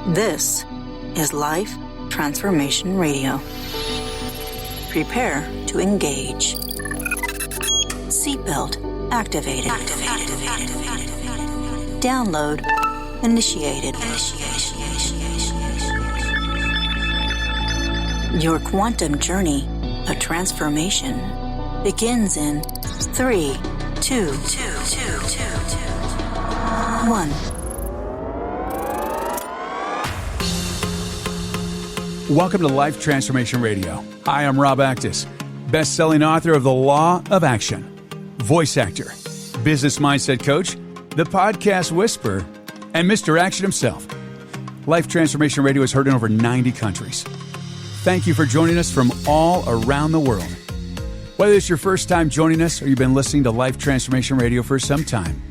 This is Life Transformation Radio. Prepare to engage. Seatbelt activated. Download initiated. Your quantum journey of transformation begins in 3, 2, 1. Welcome to Life Transformation Radio. Hi, I'm Rob Actis, best-selling author of The Law of Action, voice actor, business mindset coach, the podcast whisperer, and Mr. Action himself. Life Transformation Radio is heard in over 90 countries. Thank you for joining us from all around the world. Whether it's your first time joining us or you've been listening to Life Transformation Radio for some time,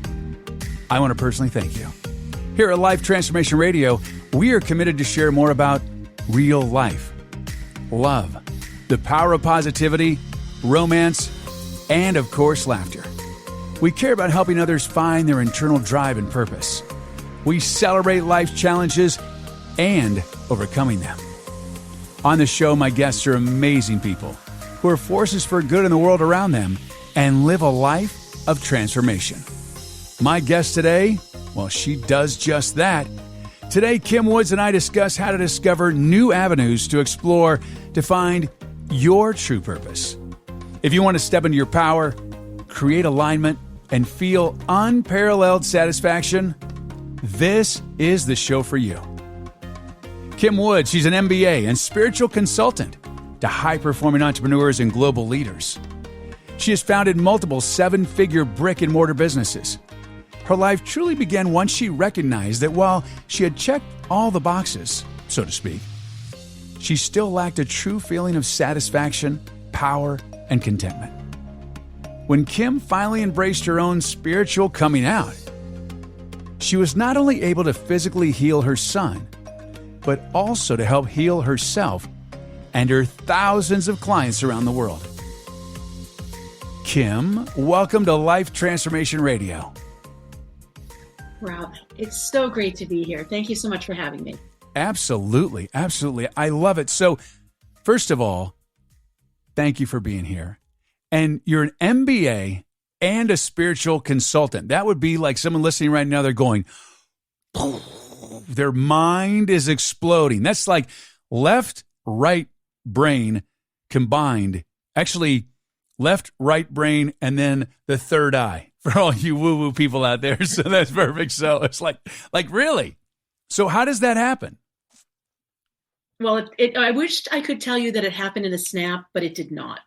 I want to personally thank you. Here at Life Transformation Radio, we are committed to share more about real life, love, the power of positivity, romance, and of course, laughter. We care about helping others find their internal drive and purpose. We celebrate life's challenges and overcoming them. On the show, my guests are amazing people who are forces for good in the world around them and live a life of transformation. My guest today, well, she does just that. Today, Kim Woods and I discuss how to discover new avenues to explore to find your true purpose. If you want to step into your power, create alignment, and feel unparalleled satisfaction, this is the show for you. Kim Woods, she's an MBA and Spiritual Consultant to high-performing entrepreneurs and global leaders. She has founded multiple seven-figure brick and mortar businesses. Her life truly began once she recognized that while she had checked all the boxes, so to speak, she still lacked a true feeling of satisfaction, power, and contentment. When Kim finally embraced her own spiritual coming out, she was not only able to physically heal her son, but also to help heal herself and her thousands of clients around the world. Kim, welcome to Life Transformation Radio. Rob, it's so great to be here. Thank you so much for having me. Absolutely. Absolutely. I love it. So, first of all, thank you for being here. And you're an MBA and a spiritual consultant. That would be like someone listening right now, they're going, their mind is exploding. That's like left, right brain combined. Actually, left, right brain, and then the third eye. For all you woo-woo people out there. So that's perfect. So it's like really? So how does that happen? Well, I wished I could tell you that it happened in a snap, but it did not.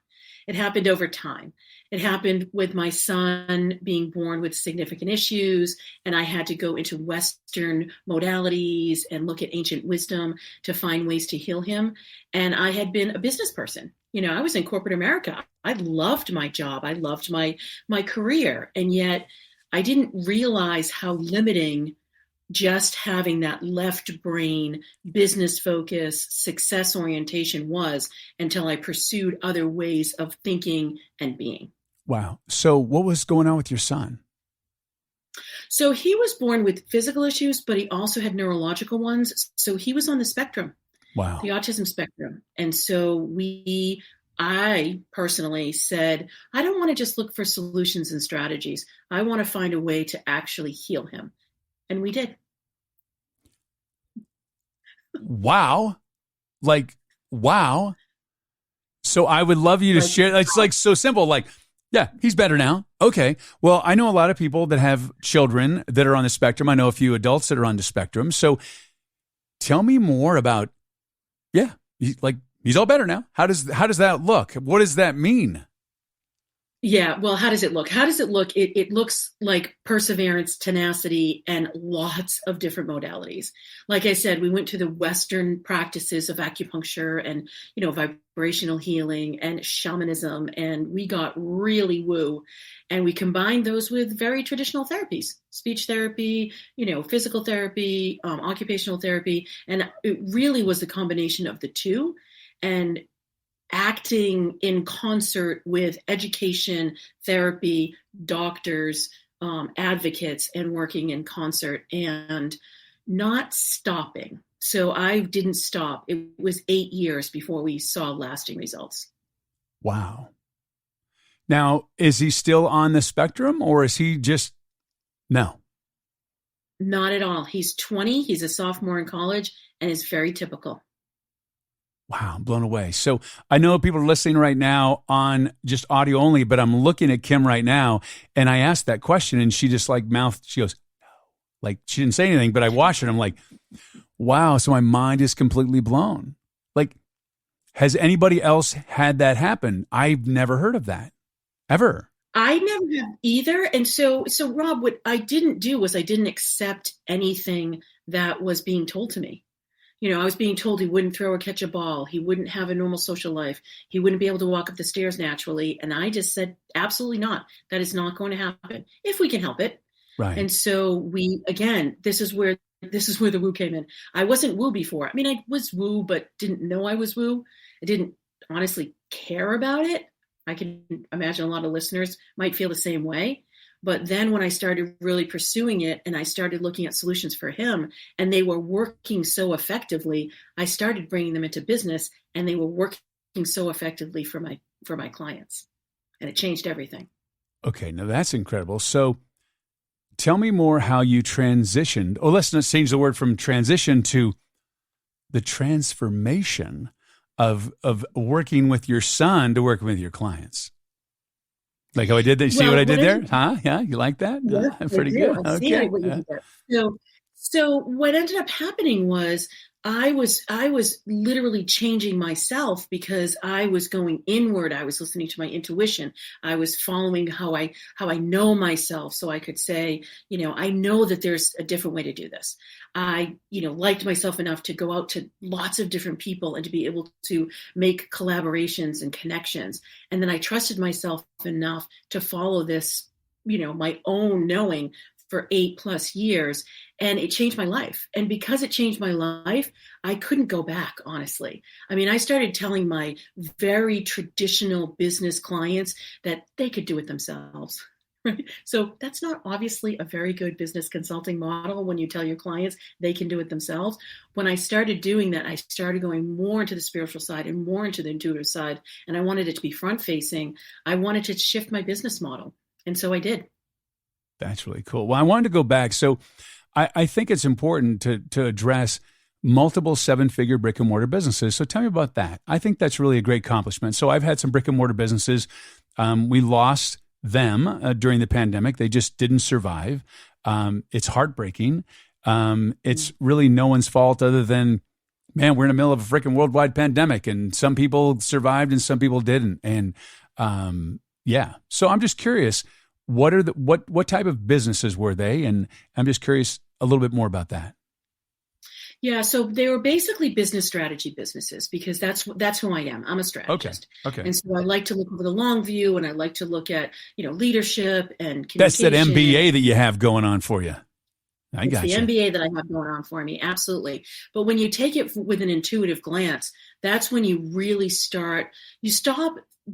It happened over time. It happened with my son being born with significant issues, and I had to go into Western modalities and look at ancient wisdom to find ways to heal him. And I had been a business person. You know, I was in corporate America. I loved my job. I loved my career. And yet I didn't realize how limiting just having that left brain, business focus, success orientation was until I pursued other ways of thinking and being. Wow. So what was going on with your son? So he was born with physical issues, but he also had neurological ones. So he was on the spectrum. Wow. The autism spectrum. And so I personally said, I don't want to just look for solutions and strategies. I want to find a way to actually heal him. And we did. Wow. Wow. So I would love you to share. It's like so simple. Like, yeah, he's better now. Okay. Well, I know a lot of people that have children that are on the spectrum. I know a few adults that are on the spectrum. So tell me more about, he's all better now. How does that look? What does that mean? Yeah. Well, how does it look? It looks like perseverance, tenacity, and lots of different modalities. Like I said, we went to the Western practices of acupuncture and, vibrational healing and shamanism, and we got really woo. And we combined those with very traditional therapies, speech therapy, physical therapy, occupational therapy. And it really was a combination of the two. And acting in concert with education, therapy, doctors, advocates, and working in concert and not stopping. So I didn't stop. It was 8 years before we saw lasting results. Wow. Now, is he still on the spectrum, or is he just, no? Not at all. He's 20. He's a sophomore in college and is very typical. Wow, I'm blown away. So I know people are listening right now on just audio only, but I'm looking at Kim right now, and I asked that question, and she just like mouthed, she goes, no. Like she didn't say anything, but I watched her, and I'm like, wow, so my mind is completely blown. Like, has anybody else had that happen? I've never heard of that, ever. I never have either. And so Rob, what I didn't do was I didn't accept anything that was being told to me. You know, I was being told he wouldn't throw or catch a ball. He wouldn't have a normal social life. He wouldn't be able to walk up the stairs naturally. And I just said, absolutely not. That is not going to happen if we can help it. Right. And so this is where the woo came in. I wasn't woo before. I mean, I was woo, but didn't know I was woo. I didn't honestly care about it. I can imagine a lot of listeners might feel the same way. But then when I started really pursuing it and I started looking at solutions for him and they were working so effectively, I started bringing them into business and they were working so effectively for my clients. And it changed everything. Okay, now that's incredible. So tell me more how you transitioned. Oh, let's not change the word from transition to the transformation of working with your son to working with your clients. Like how I did that. See what I did there? Huh? Yeah. You like that? Yeah, pretty good. I see what you did there. So what ended up happening was I was literally changing myself because I was going inward. I was listening to my intuition. I was following how I know myself, so I could say, you know, I know that there's a different way to do this. I, liked myself enough to go out to lots of different people and to be able to make collaborations and connections. And then I trusted myself enough to follow this, my own knowing for 8+ years. And it changed my life. And because it changed my life, I couldn't go back, honestly. I mean, I started telling my very traditional business clients that they could do it themselves. Right? So that's not obviously a very good business consulting model when you tell your clients they can do it themselves. When I started doing that, I started going more into the spiritual side and more into the intuitive side. And I wanted it to be front facing. I wanted to shift my business model. And so I did. That's really cool. Well, I wanted to go back. So I think it's important to address multiple 7-figure brick and mortar businesses. So tell me about that. I think that's really a great accomplishment. So I've had some brick and mortar businesses. We lost them during the pandemic. They just didn't survive. It's heartbreaking. It's really no one's fault other than, man, we're in the middle of a freaking worldwide pandemic and some people survived and some people didn't. And so I'm just curious, what type of businesses were they? And I'm just curious a little bit more about that. Yeah, so they were basically business strategy businesses because that's who I am. I'm a strategist. Okay. And so I like to look over the long view and I like to look at, leadership and communication. That's that MBA that you have going on for you. I got you. The MBA that I have going on for me, absolutely. But when you take it with an intuitive glance, that's when you really stop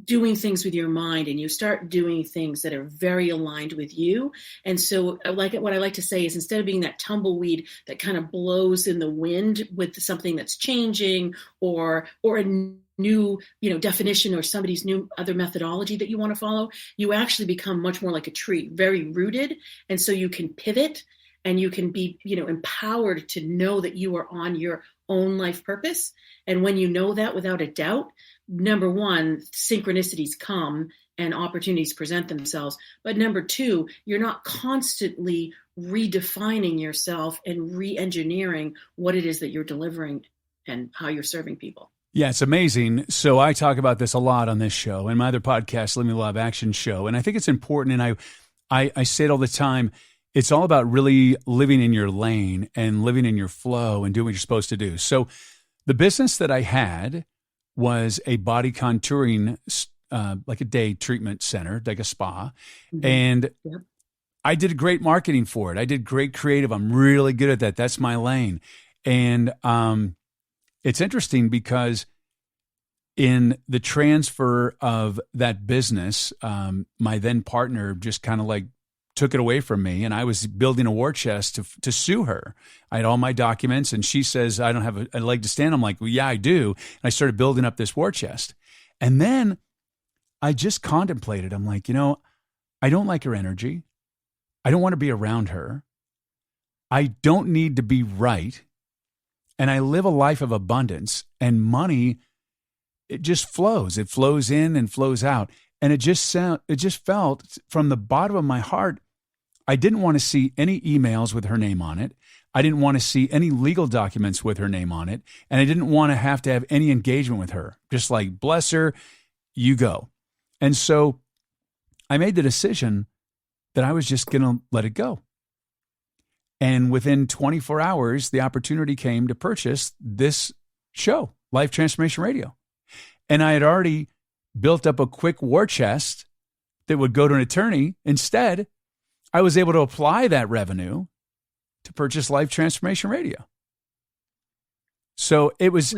doing things with your mind and you start doing things that are very aligned with you. And so what I like to say is instead of being that tumbleweed that kind of blows in the wind with something that's changing or a new, definition or somebody's new other methodology that you want to follow, you actually become much more like a tree, very rooted. And so you can pivot and you can be, empowered to know that you are on your own life purpose. And when you know that without a doubt, number one, synchronicities come and opportunities present themselves. But number two, you're not constantly redefining yourself and re-engineering what it is that you're delivering and how you're serving people. Yeah, it's amazing. So I talk about this a lot on this show and my other podcast, Living the Law of Action show. And I think it's important. And I say it all the time. It's all about really living in your lane and living in your flow and doing what you're supposed to do. So the business that I had was a body contouring, like a day treatment center, like a spa. Mm-hmm. And I did great marketing for it. I did great creative. I'm really good at that. That's my lane. And it's interesting because in the transfer of that business, my then partner just kind of like took it away from me, and I was building a war chest to sue her. I had all my documents, and she says, I don't have a leg to stand. I'm like, well, yeah, I do. And I started building up this war chest. And then I just contemplated. I'm like, I don't like her energy. I don't want to be around her. I don't need to be right. And I live a life of abundance, and money, it just flows. It flows in and flows out. And it just felt from the bottom of my heart, I didn't want to see any emails with her name on it. I didn't want to see any legal documents with her name on it. And I didn't want to have any engagement with her. Just like, bless her, you go. And so I made the decision that I was just going to let it go. And within 24 hours, the opportunity came to purchase this show, Life Transformation Radio. And I had already built up a quick war chest that would go to an attorney. Instead, I was able to apply that revenue to purchase Life Transformation Radio. So it was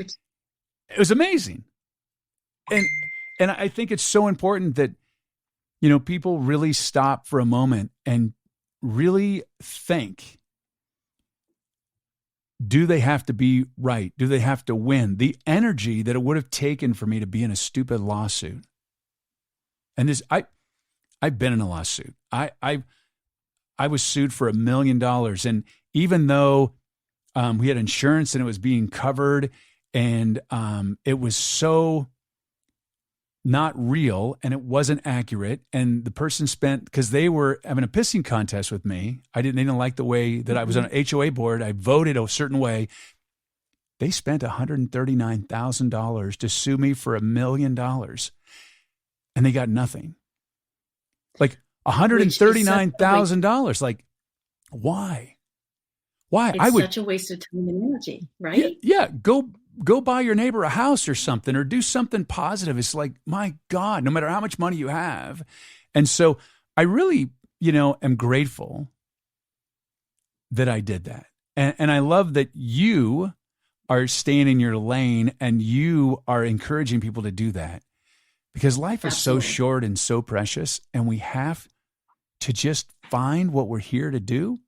amazing. And I think it's so important that, people really stop for a moment and really think, do they have to be right? Do they have to win? The energy that it would have taken for me to be in a stupid lawsuit. And I've been in a lawsuit. I was sued for $1 million. And even though we had insurance and it was being covered, and it was so not real and it wasn't accurate, and the person because they were having a pissing contest with me. They didn't like the way that I was on an HOA board. I voted a certain way. They spent $139,000 to sue me for $1 million, and they got nothing. Like $139,000. Like, why? It's such a waste of time and energy, right? Yeah. Go buy your neighbor a house or something, or do something positive. It's like, my God, no matter how much money you have. And so I really, am grateful that I did that. And I love that you are staying in your lane and you are encouraging people to do that, because life is so short and so precious, and we have to just find what we're here to do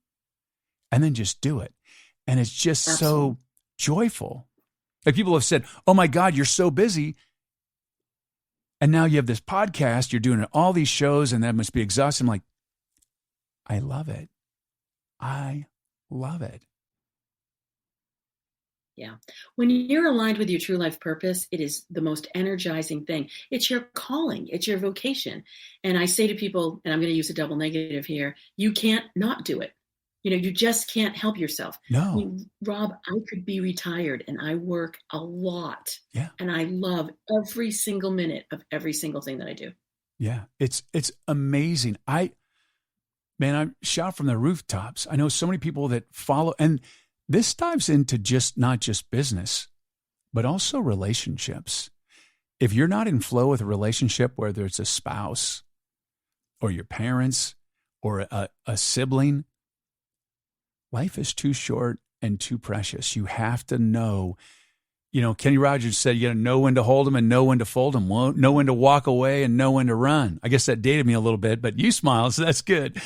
and then just do it. And it's just so joyful. Like, people have said, oh my God, you're so busy. And now you have this podcast, you're doing all these shows, and that must be exhausting. I'm like, I love it. I love it. Yeah. When you're aligned with your true life purpose, it is the most energizing thing. It's your calling. It's your vocation. And I say to people, and I'm going to use a double negative here, you can't not do it. You just can't help yourself. No. Rob, I could be retired and I work a lot. Yeah. And I love every single minute of every single thing that I do. Yeah. It's amazing. I shout from the rooftops. I know so many people that follow, and this dives into not just business, but also relationships. If you're not in flow with a relationship, whether it's a spouse or your parents or a sibling, life is too short and too precious. You have to know, Kenny Rogers said, you got to know when to hold them and know when to fold them, know when to walk away and know when to run. I guess that dated me a little bit, but you smile, so that's good.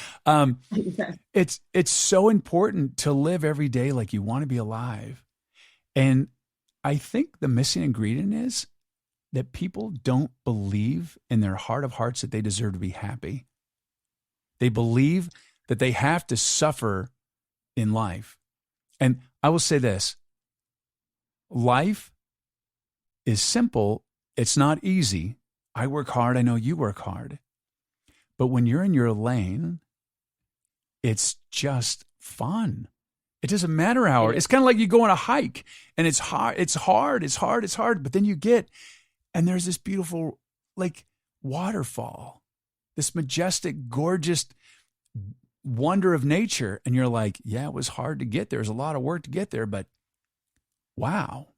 It's so important to live every day like you want to be alive. And I think the missing ingredient is that people don't believe in their heart of hearts that they deserve to be happy. They believe that they have to suffer in life. And I will say this, life is simple. It's not easy. I work hard. I know you work hard. But when you're in your lane, it's just fun. It doesn't matter how hard. It's kind of like you go on a hike and it's hard. It's hard. But then you and there's this beautiful waterfall, this majestic, gorgeous wonder of nature. And you're like, yeah, it was hard to get there. There's a lot of work to get there, but wow.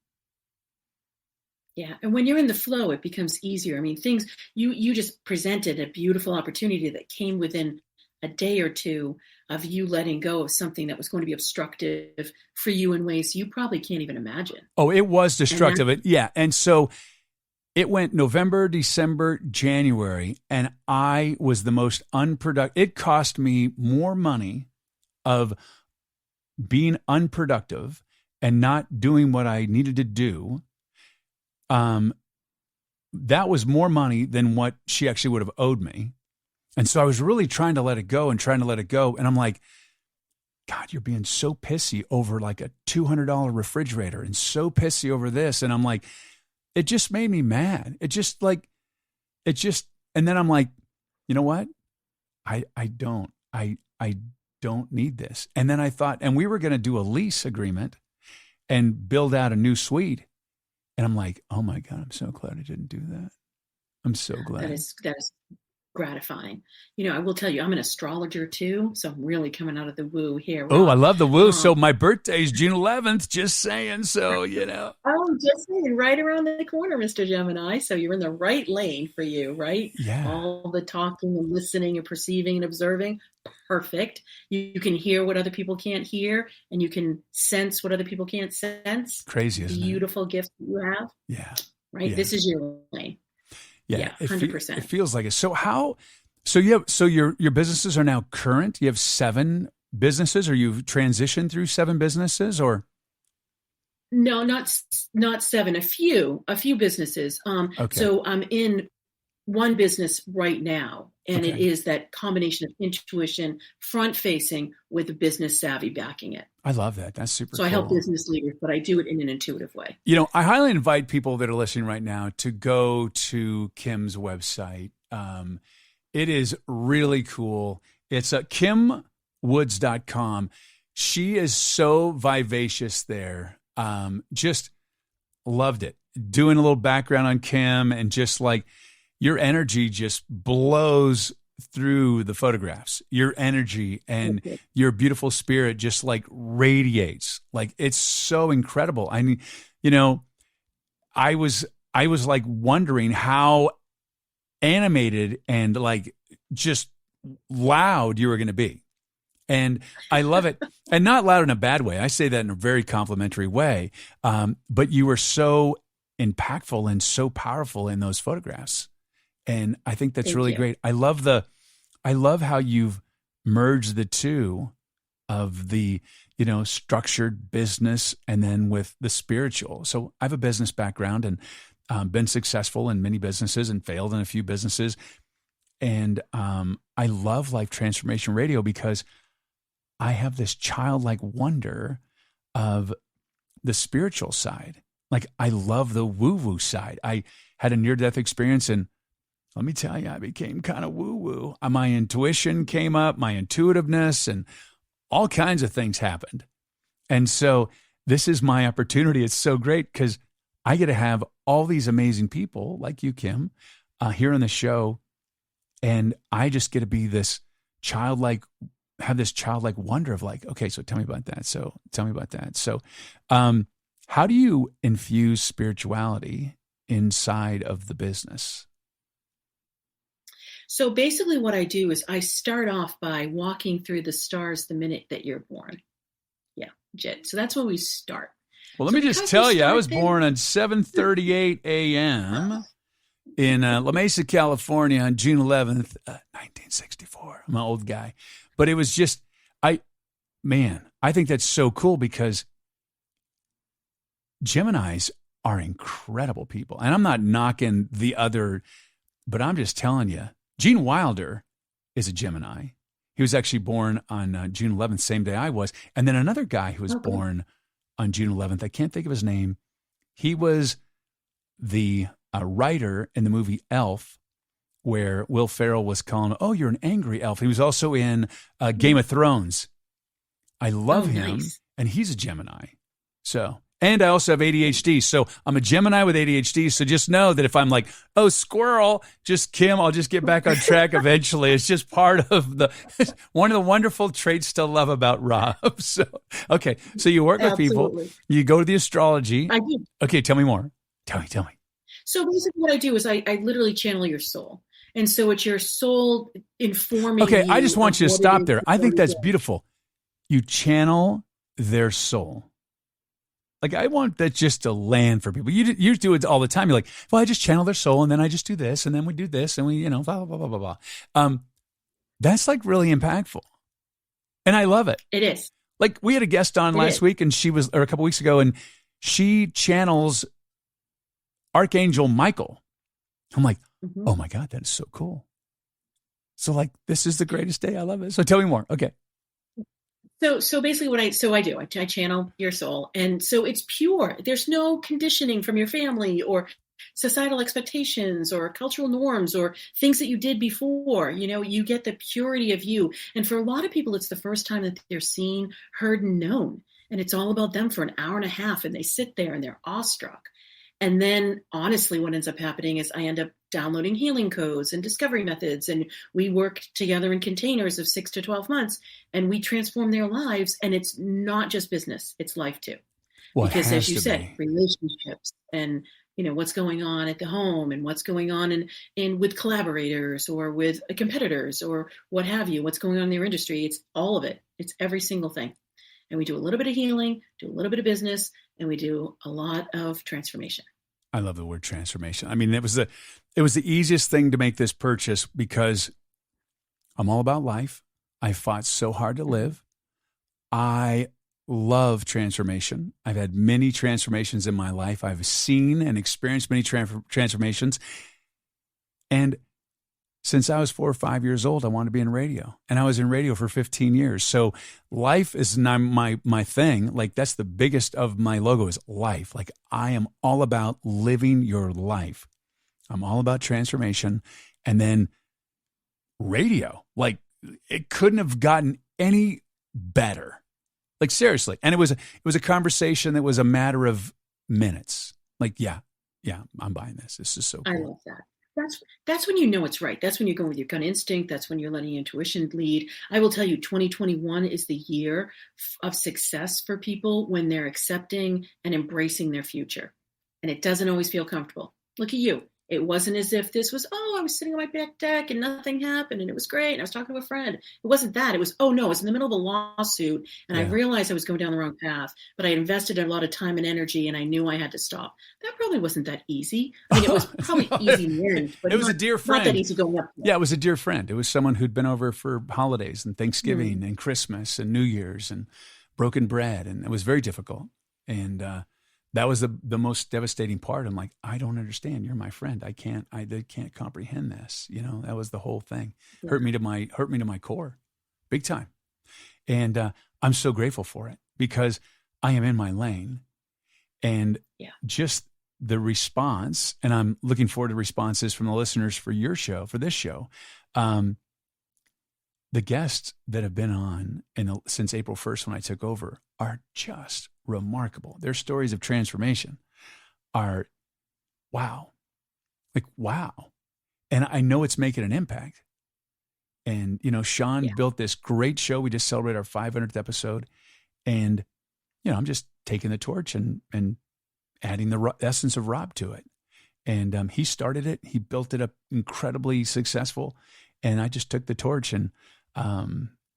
Yeah. And when you're in the flow, it becomes easier. I mean, you just presented a beautiful opportunity that came within a day or two of you letting go of something that was going to be obstructive for you in ways you probably can't even imagine. Oh, it was destructive. Yeah. And so it went November, December, January, and I was the most unproductive. It cost me more money of being unproductive and not doing what I needed to do. That was more money than what she actually would have owed me. And so I was really trying to let it go. And I'm like, God, you're being so pissy over like a $200 refrigerator and so pissy over this. And I'm like, it just made me mad. And then I'm like, you know what? I don't need this. And then I thought, and we were going to do a lease agreement and build out a new suite. And I'm like, oh my God, I'm so glad I didn't do that. I'm so glad. That is gratifying. I will tell you, I'm an astrologer too, so I'm really coming out of the woo here. Oh, I love the woo. So my birthday is June 11th, just saying. So, Oh, just saying, right around the corner, Mr. Gemini. So you're in the right lane for you, right? Yeah. All the talking and listening and perceiving and observing. Perfect. You can hear what other people can't hear, and you can sense what other people can't sense. Crazy, isn't it? Beautiful gift that you have. Yeah. Right? Yeah. This is your lane. Yeah, 100%. It feels like it. So your businesses are now current? You have 7 businesses, or you've transitioned through 7 businesses, or? No, not 7, a few businesses. Okay. So I'm in one business right now, and It is that combination of intuition, front facing, with a business savvy backing it. I love that. That's super cool. So I help business leaders, but I do it in an intuitive way. I highly invite people that are listening right now to go to Kim's website. It is really cool. It's kimwoods.com. She is so vivacious there. Just loved it. Doing a little background on Kim, and just like your energy just blows through the photographs. Your energy and your beautiful spirit just like radiates. Like, it's so incredible. I mean, I was like wondering how animated and like just loud you were going to be. And I love it. And not loud in a bad way. I say that in a very complimentary way. But you were so impactful and so powerful in those photographs. And I think that's really great. I love how you've merged the two of the, structured business and then with the spiritual. So I have a business background and been successful in many businesses and failed in a few businesses. And I love Life Transformation Radio because I have this childlike wonder of the spiritual side. Like, I love the woo-woo side. I had a near-death experience, and let me tell you, I became kind of woo-woo. My intuition came up, my intuitiveness, and all kinds of things happened. And so this is my opportunity. It's so great because I get to have all these amazing people like you, Kim, here on the show. And I just get to be this childlike wonder of like, okay, so tell me about that. So tell me about that. So how do you infuse spirituality inside of the business? So basically what I do is I start off by walking through the stars the minute that you're born. Yeah, legit. So that's when we start. Well, let me just tell you, I was born on 7:38 a.m. in La Mesa, California on June 11th, 1964. I'm an old guy. But it was just, I think that's so cool because Geminis are incredible people. And I'm not knocking the other, but I'm just telling you, Gene Wilder is a Gemini. He was actually born on June 11th, same day I was. And then another guy who was born on June 11th, I can't think of his name. He was the writer in the movie Elf, where Will Ferrell was calling, "Oh, you're an angry elf." He was also in Game of Thrones. I love him, and he's a Gemini. So, and I also have ADHD. So I'm a Gemini with ADHD. So just know that if I'm like, "Oh, squirrel," just Kim, I'll just get back on track eventually. It's just part of one of the wonderful traits to love about Rob. So, okay. So you work with people. You go to the astrology. I do. Okay. Tell me more. Tell me. So basically what I do is I literally channel your soul. And so it's your soul informing Okay, you. I just want you to stop there. I think that's beautiful. You channel their soul. Like, I want that just to land for people. You do it all the time. You're like, well, I just channel their soul, and then I just do this, and then we do this, and we, blah, blah, blah, blah, blah. That's like really impactful. And I love it. It is. Like, we had a guest on last week, and or a couple weeks ago, and she channels Archangel Michael. I'm like, oh my God, that is so cool. So like, this is the greatest day. I love it. So tell me more. Okay. So basically I channel your soul. And so it's pure. There's no conditioning from your family or societal expectations or cultural norms or things that you did before. You get the purity of you. And for a lot of people, it's the first time that they're seen, heard, and known. And it's all about them for an hour and a half. And they sit there and they're awestruck. And then honestly, what ends up happening is I end up downloading healing codes and discovery methods. And we work together in containers of 6 to 12 months and we transform their lives. And it's not just business, it's life too. Well, because as you said, relationships and, what's going on at the home and what's going on in with collaborators or with competitors or what have you, what's going on in their industry. It's all of it. It's every single thing. And we do a little bit of healing, do a little bit of business, and we do a lot of transformation. I love the word transformation. I mean, it was the easiest thing to make this purchase because I'm all about life. I fought so hard to live. I love transformation. I've had many transformations in my life. I've seen and experienced many transformations. And since I was 4 or 5 years old, I wanted to be in radio. And I was in radio for 15 years. So life is not my thing. Like, that's the biggest of my logo is life. Like, I am all about living your life. I'm all about transformation. And then radio, like, it couldn't have gotten any better. Like, seriously. And it was a conversation that was a matter of minutes. Like, yeah, I'm buying this. This is so cool. I love that. That's when you know it's right. That's when you're going with your gut instinct. That's when you're letting your intuition lead. I will tell you, 2021 is the year of success for people when they're accepting and embracing their future. And it doesn't always feel comfortable. Look at you. It wasn't as if this was, I was sitting on my back deck and nothing happened and it was great. And I was talking to a friend. It wasn't that. It was, I was in the middle of a lawsuit and I realized I was going down the wrong path, but I had invested a lot of time and energy and I knew I had to stop. That probably wasn't that easy. I mean, it was probably easy in the end, but it was a dear friend. Not that easy going up. Yeah, it was a dear friend. It was someone who'd been over for holidays and Thanksgiving and Christmas and New Year's and broken bread. And it was very difficult. And, that was the most devastating part. I'm like, I don't understand. You're my friend. I can't comprehend this. That was the whole thing. Yeah. Hurt me to my core, big time. And I'm so grateful for it because I am in my lane, and just the response. And I'm looking forward to responses from the listeners for your show, for this show. The guests that have been on since April 1st when I took over are just remarkable. Their stories of transformation are wow. Like, wow. And I know it's making an impact. And, Sean built this great show. We just celebrated our 500th episode. And, I'm just taking the torch and adding the essence of Rob to it. And he started it. He built it up incredibly successful. And I just took the torch and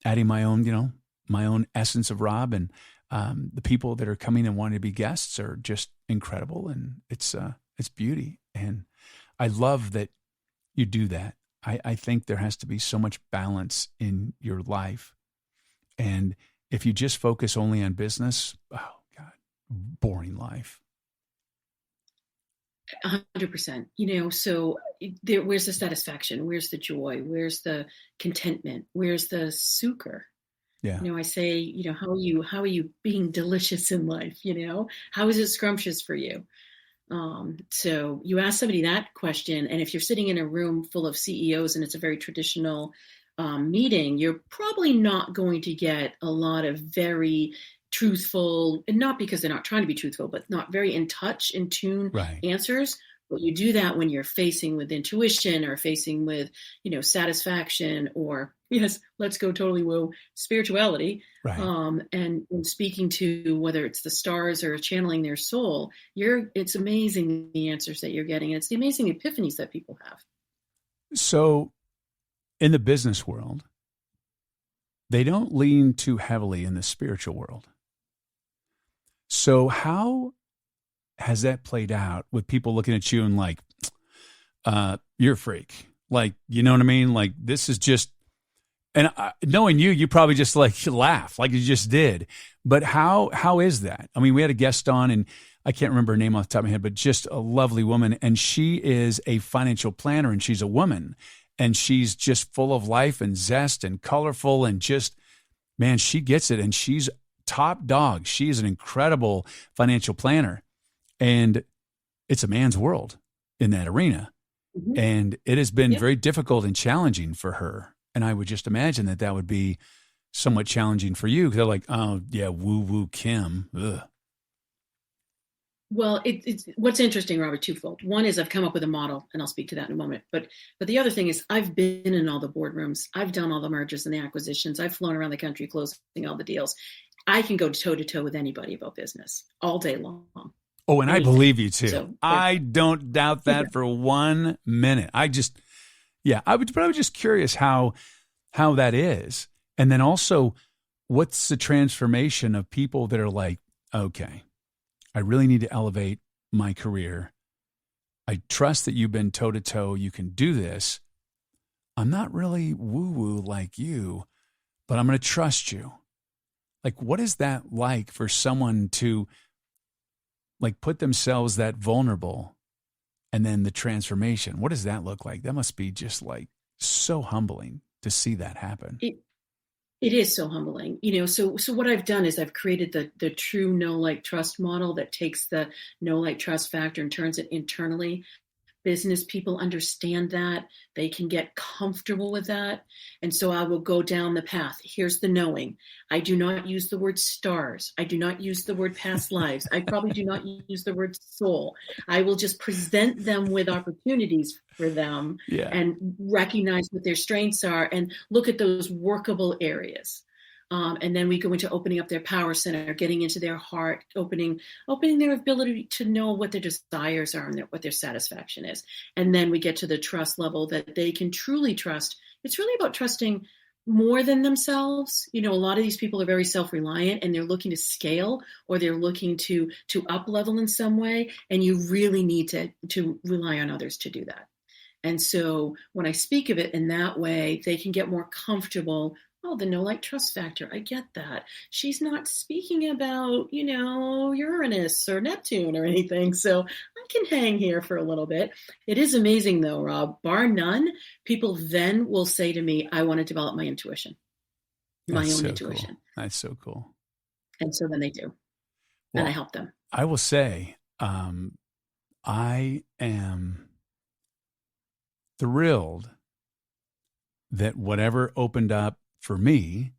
adding my own essence of Rob. And the people that are coming and wanting to be guests are just incredible. And it's beauty. And I love that you do that. I think there has to be so much balance in your life. And if you just focus only on business, oh God, boring life. 100%. So where's the satisfaction? Where's the joy? Where's the contentment? Where's the sukkah? Yeah. I say, how are you being delicious in life? How is it scrumptious for you? So you ask somebody that question, and if you're sitting in a room full of CEOs and it's a very traditional meeting, you're probably not going to get a lot of very truthful, and not because they're not trying to be truthful, but not very in touch, in tune answers. But you do that when you're facing with intuition or facing with, satisfaction or, yes, let's go totally woo, spirituality. Right. And speaking to whether it's the stars or channeling their soul, it's amazing the answers that you're getting. It's the amazing epiphanies that people have. So in the business world, they don't lean too heavily in the spiritual world. So how has that played out with people looking at you and like, you're a freak? Like, you know what I mean? Like, this is just, and knowing you, you probably just like laugh like you just did. But how is that? I mean, we had a guest on, and I can't remember her name off the top of my head, but just a lovely woman. And she is a financial planner, and she's a woman, and she's just full of life and zest and colorful, and just, man, she gets it. And she's top dog. She is an incredible financial planner, and it's a man's world in that arena. Mm-hmm. And it has been very difficult and challenging for her. And I would just imagine that would be somewhat challenging for you, because they're like, oh, yeah, woo-woo Kim. Ugh. Well, it's what's interesting, Robert, twofold. One is I've come up with a model, and I'll speak to that in a moment. But the other thing is I've been in all the boardrooms. I've done all the mergers and the acquisitions. I've flown around the country closing all the deals. I can go toe-to-toe with anybody about business all day long. Oh, and I believe you too. So, I don't doubt that for 1 minute. I was just curious how that is. And then also, what's the transformation of people that are like, okay, I really need to elevate my career. I trust that you've been toe to toe. You can do this. I'm not really woo-woo like you, but I'm going to trust you. Like, what is that like for someone to like put themselves that vulnerable, and then the transformation? What does that look like? That must be just like so humbling to see that happen. It is so humbling, so what I've done is I've created the true know, like, trust model that takes the know, like, trust factor and turns it internally. Business people understand that. They can get comfortable with that. And so I will go down the path. Here's the knowing. I do not use the word stars. I do not use the word past lives. I probably do not use the word soul. I will just present them with opportunities for them and recognize what their strengths are and look at those workable areas. And then we go into opening up their power center, getting into their heart, opening their ability to know what their desires are and what their satisfaction is. And then we get to the trust level that they can truly trust. It's really about trusting more than themselves. A lot of these people are very self-reliant, and they're looking to scale, or they're looking to up level in some way. And you really need to rely on others to do that. And so when I speak of it in that way, they can get more comfortable. Oh, the know, like, trust factor. I get that. She's not speaking about, Uranus or Neptune or anything. So I can hang here for a little bit. It is amazing, though, Rob. Bar none, people then will say to me, I want to develop my intuition, my own intuition. Cool. That's so cool. And so then they do. Well, and I help them. I will say, I am thrilled that whatever opened up for me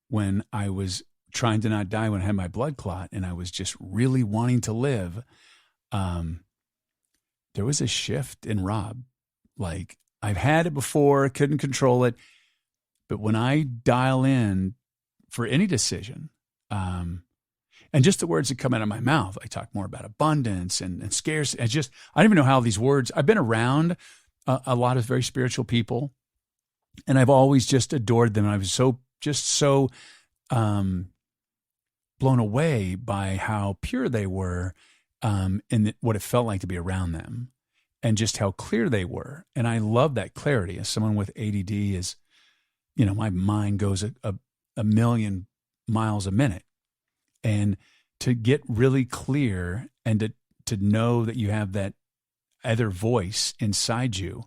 when I was trying to not die, when I had my blood clot and I was just really wanting to live, there was a shift in Rob. Like, I've had it before, couldn't control it. But when I dial in for any decision, and just the words that come out of my mouth, I talk more about abundance and scarcity. I don't even know how these words, I've been around a lot of very spiritual people, and I've always just adored them. I was so blown away by how pure they were in what it felt like to be around them, and just how clear they were. And I love that clarity. As someone with ADD, my mind goes a million miles a minute. And to get really clear and to know that you have that other voice inside you,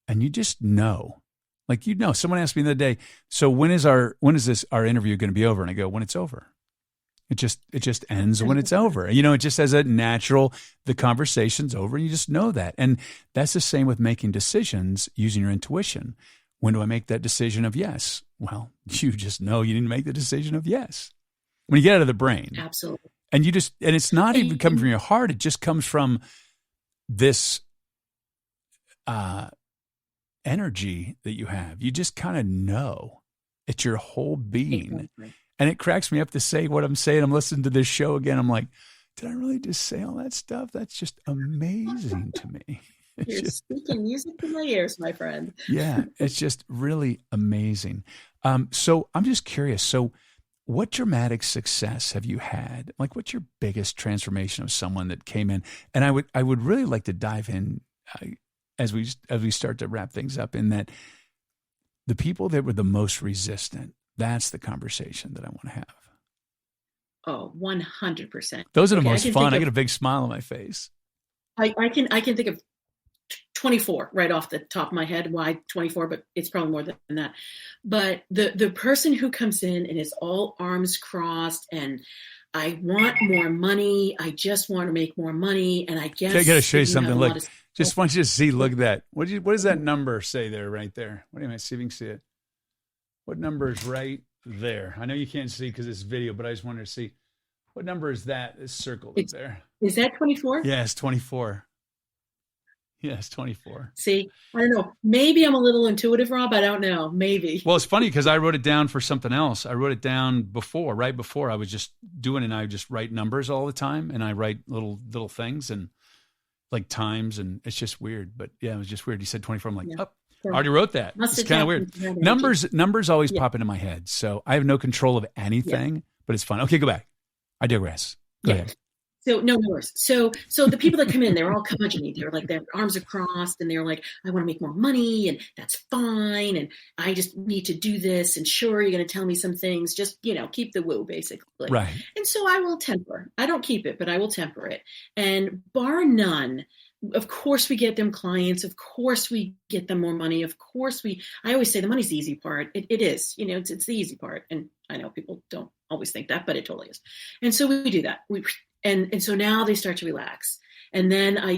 and you just know. Like, someone asked me the other day, so when is our interview going to be over? And I go, when it's over. It just ends when it's over. It just as a natural, the conversation's over, and you just know that. And that's the same with making decisions using your intuition. When do I make that decision of yes? Well, you just know you need to make the decision of yes. When you get out of the brain. Absolutely. And and it's not even coming from your heart. It just comes from this, energy that you have. You just kind of know. It's your whole being. Exactly. And it cracks me up to say what I'm saying. I'm listening to this show again. I'm like, did I really just say all that stuff? That's just amazing to me. You're speaking music to my ears, my friend. Yeah, it's just really amazing. So I'm just curious. So what dramatic success have you had? Like, what's your biggest transformation of someone that came in? And I would really like to dive in as we start to wrap things up, in that the people that were the most resistant, that's the conversation that I want to have. Oh, 100%. Those are the most fun. I get a big smile on my face. I can think of 24 right off the top of my head. Why 24? But it's probably more than that. But the person who comes in and is all arms crossed and I want more money. I just want to make more money. And I guess I got to show you something. Look, just want you to see. Look at that. What does that number say there, right there? What am I see if you can see it? What number is right there? I know you can't see because it's video, but I just wanted to see what number is that? It's circled up there. Is that 24? Yeah, it's 24. Yes, 24. See, I don't know. Maybe I'm a little intuitive, Rob. I don't know. Maybe. Well, it's funny because I wrote it down for something else. I wrote it down right before I was just doing it. And I just write numbers all the time, and I write little things and like times, and it's just weird. But yeah, it was just weird. You said 24. I'm like, I already wrote that. It's kind of weird. Numbers always pop into my head. So I have no control of anything, but it's fun. Okay, go back. I digress. Go ahead. So no worse. So the people that come in, they're all curmudgeon-y. They're like, their arms are crossed and they're like, I want to make more money and that's fine. And I just need to do this. And sure, you're going to tell me some things, just, keep the woo basically. Right. And so I will temper. I don't keep it, but I will temper it. And bar none, of course we get them clients. Of course we get them more money. Of course I always say the money's the easy part. It is, it's the easy part. And I know people don't always think that, but it totally is. And so we do that. And so now they start to relax. And then I,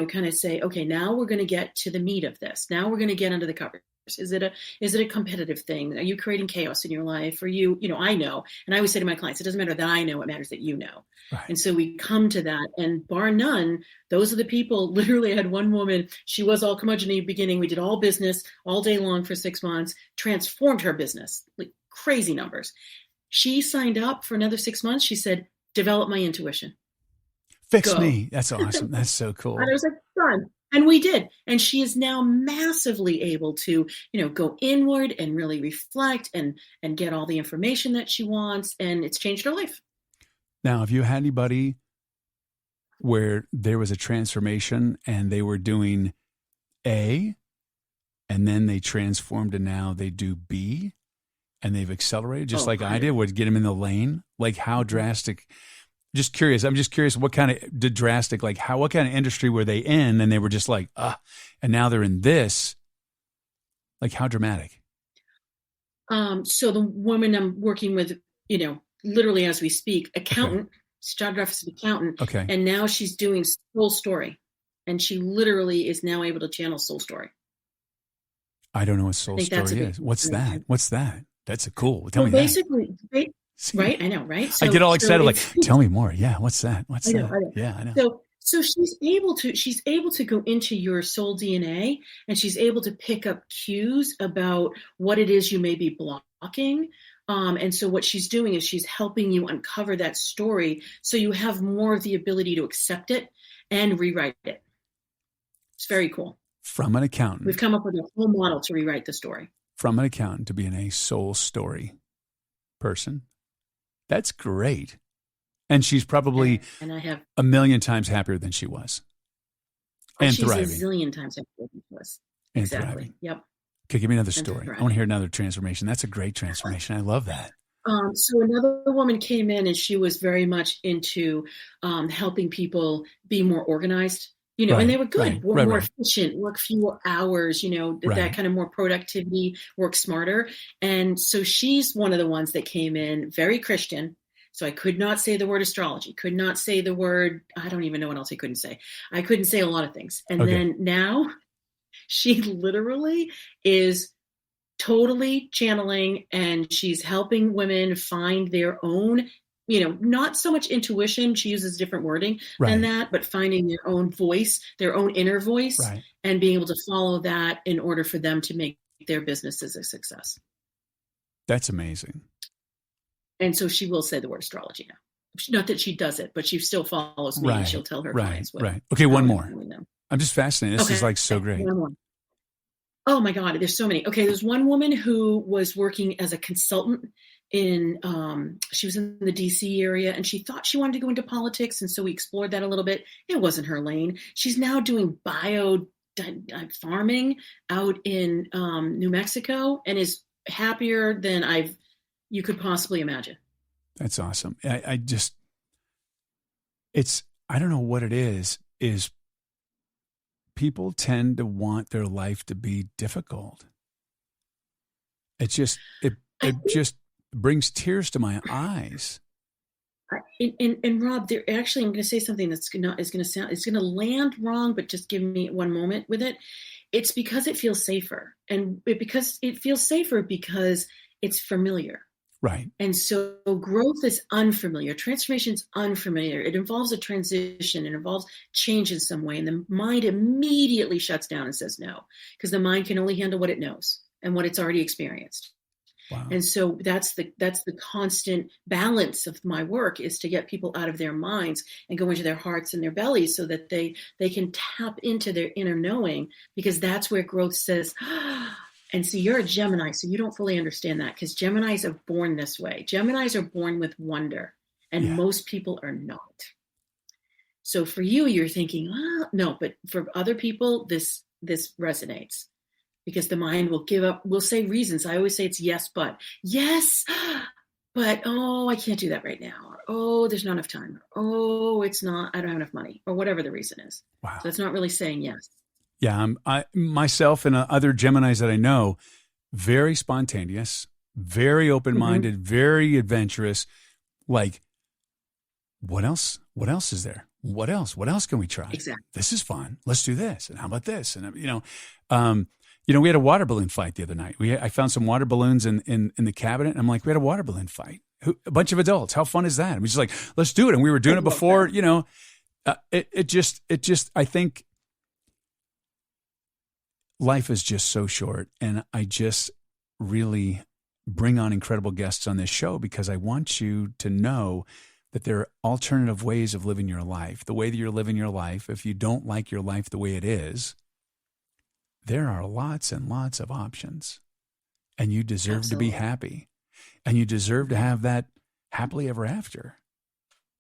kind of say, okay, now we're going to get to the meat of this. Now we're going to get under the covers. Is it a competitive thing? Are you creating chaos in your life? Or I know. And I always say to my clients, it doesn't matter that I know, it matters that you know. Right. And so we come to that, and bar none, those are the people. Literally, I had one woman, she was all curmudgeon-y at the beginning. We did all business all day long for 6 months, transformed her business, like crazy numbers. She signed up for another 6 months. She said, develop my intuition. Fix me. That's awesome. That's so cool. And I was like, done. And we did. And she is now massively able to, go inward and really reflect and get all the information that she wants. And it's changed her life. Now, have you had anybody where there was a transformation and they were doing A, and then they transformed and now they do B, and they've accelerated just like I did, would get them in the lane? Like how drastic? Just curious. I'm just curious what kind of drastic, like what kind of industry were they in? And they were just like, and now they're in this. Like how dramatic? So the woman I'm working with, literally as we speak, accountant, started off as an accountant. Okay. And now she's doing Soul Story. And she literally is now able to channel Soul Story. I don't know what Soul Story is. What's that? What's that? That's a cool. Tell me basically, that. Right? I know, right? So, I get all excited, like, tell me more. Yeah, what's that? What's that? I know. Yeah, I know. So she's able to go into your soul DNA, and she's able to pick up cues about what it is you may be blocking. And so what she's doing is she's helping you uncover that story so you have more of the ability to accept it and rewrite it. It's very cool. From an accountant. We've come up with a whole model to rewrite the story. From an accountant to being a soul story person. That's great. And she's probably and I have a million times happier than she was. And she's thriving. A zillion times happier than she was. And exactly. Thriving. Yep. Okay, give me another story. I want to hear another transformation. That's a great transformation. I love that. So another woman came in and she was very much into helping people be more organized. And they were good, more efficient, work fewer hours, that kind of more productivity, work smarter. And so she's one of the ones that came in very Christian. So I could not say the word astrology, could not say the word, I don't even know what else I couldn't say. I couldn't say a lot of things. And then now she literally is totally channeling, and she's helping women find their own, not so much intuition. She uses different wording than that, but finding their own voice, their own inner voice, and being able to follow that in order for them to make their businesses a success. That's amazing. And so she will say the word astrology now. Not that she does it, but she still follows me and she'll tell her clients what. Right. Okay, one more. I'm just fascinated. This is like so great. One more. Oh my God, there's so many. Okay, there's one woman who was working as a consultant, she was in the DC area, and she thought she wanted to go into politics. And so we explored that a little bit. It wasn't her lane. She's now doing bio farming out in New Mexico and is happier than you could possibly imagine. That's awesome. I don't know what it is people tend to want their life to be difficult. It just brings tears to my eyes. And Rob, I'm going to say something it's going to land wrong, but just give me one moment with it. It's because it feels safer, because it's familiar. Right. And so growth is unfamiliar. Transformation is unfamiliar. It involves a transition. It involves change in some way. And the mind immediately shuts down and says no, because the mind can only handle what it knows and what it's already experienced. Wow. And so that's the constant balance of my work, is to get people out of their minds and go into their hearts and their bellies so that they can tap into their inner knowing, because that's where growth says, and see, you're a Gemini, so you don't fully understand that, because Geminis are born this way. Geminis are born with wonder, and most people are not. So for you, you're thinking, no, but for other people, this resonates. Because the mind will give up, will say reasons. I always say it's yes, but I can't do that right now. Or, there's not enough time. Or, it's not, I don't have enough money, or whatever the reason is. Wow. So it's not really saying yes. Yeah. I myself and other Geminis that I know, very spontaneous, very open-minded, very adventurous. Like, what else? What else is there? What else? What else can we try? Exactly. This is fun. Let's do this. And how about this? And we had a water balloon fight the other night. I found some water balloons in the cabinet, and I'm like, we had a water balloon fight. A bunch of adults. How fun is that? And we're just like, let's do it. And we were doing it before, it just, I think life is just so short. And I just really bring on incredible guests on this show because I want you to know that there are alternative ways of living your life. The way that you're living your life, if you don't like your life the way it is, there are lots and lots of options, and you deserve to be happy, and you deserve to have that happily ever after.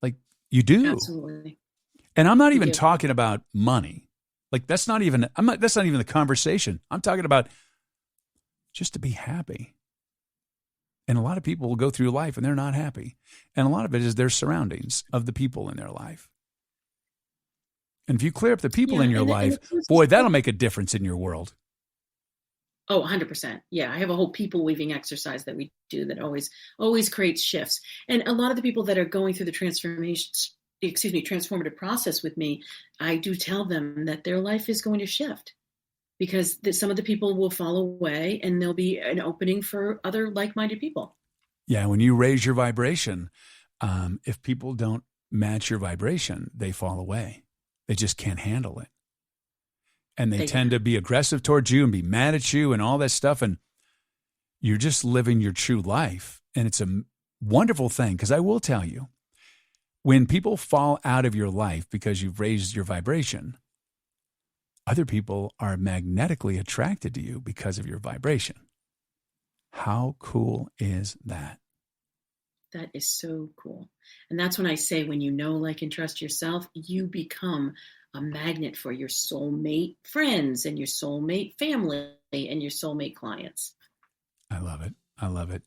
Like, you do. Absolutely. And I'm not even talking about money. Like, that's not even the conversation. I'm talking about just to be happy. And a lot of people will go through life and they're not happy. And a lot of it is their surroundings of the people in their life. And if you clear up the people in your life, boy, that'll make a difference in your world. Oh, 100%. Yeah, I have a whole people weaving exercise that we do that always creates shifts. And a lot of the people that are going through the transformative process with me, I do tell them that their life is going to shift, because some of the people will fall away and there'll be an opening for other like-minded people. Yeah, when you raise your vibration, if people don't match your vibration, they fall away. They just can't handle it. And they tend to be aggressive towards you and be mad at you and all that stuff. And you're just living your true life. And it's a wonderful thing, because I will tell you, when people fall out of your life because you've raised your vibration, other people are magnetically attracted to you because of your vibration. How cool is that? That is so cool. And that's when I say, when you know, like, and trust yourself, you become a magnet for your soulmate friends and your soulmate family and your soulmate clients. I love it. I love it.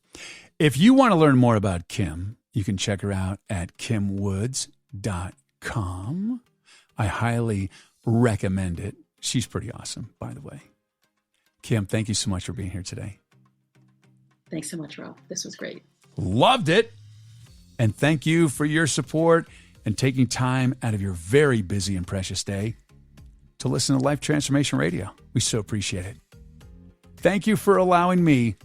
If you want to learn more about Kim, you can check her out at kimwoods.com. I highly recommend it. She's pretty awesome, by the way. Kim, thank you so much for being here today. Thanks so much, Rob. This was great. Loved it. And thank you for your support and taking time out of your very busy and precious day to listen to Life Transformation Radio. We so appreciate it. Thank you for allowing me,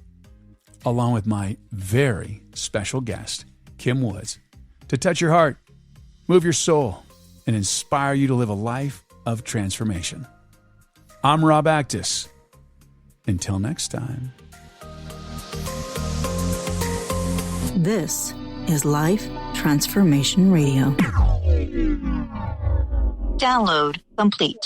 along with my very special guest, Kim Woods, to touch your heart, move your soul, and inspire you to live a life of transformation. I'm Rob Actis. Until next time. This is Life Transformation Radio. Download complete.